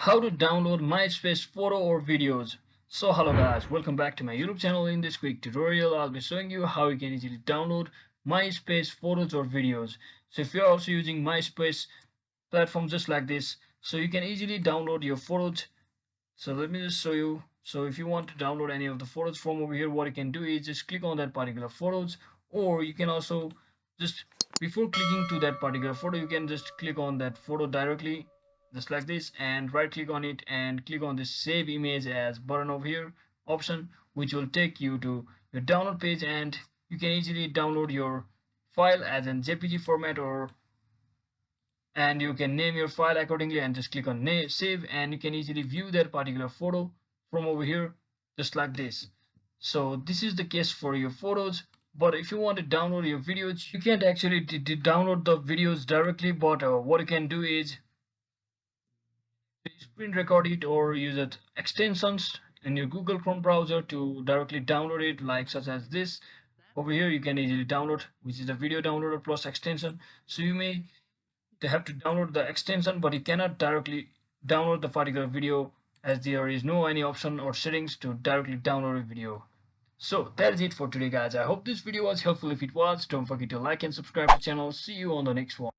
How to download MySpace photo or videos. So hello guys, welcome back to my YouTube channel. In this quick tutorial I'll be showing you how you can easily download MySpace photos or videos. So if you're also using MySpace platform just like this, so you can easily download your photos. So let me just show you. So if you want to download any of the photos from over here, what you can do is just click on that particular photos, or you can also just before clicking to that particular photo, you can just click on that photo directly just like this and right click on it and click on this save image as button over here option, which will take you to your download page, and you can easily download your file as in JPG format, or and you can name your file accordingly and just click on save, and you can easily view that particular photo from over here just like this. So this is the case for your photos. But if you want to download your videos, you can't actually download the videos directly, but what you can do is screen record it or use it extensions in your Google Chrome browser to directly download it, like such as this over here. You can easily download, which is a video downloader plus extension. So you may have to download the extension, but you cannot directly download the particular video, as there is no any option or settings to directly download a video. So that is it for today guys. I hope this video was helpful. If it was, don't forget to like and subscribe to the channel. See you on the next one.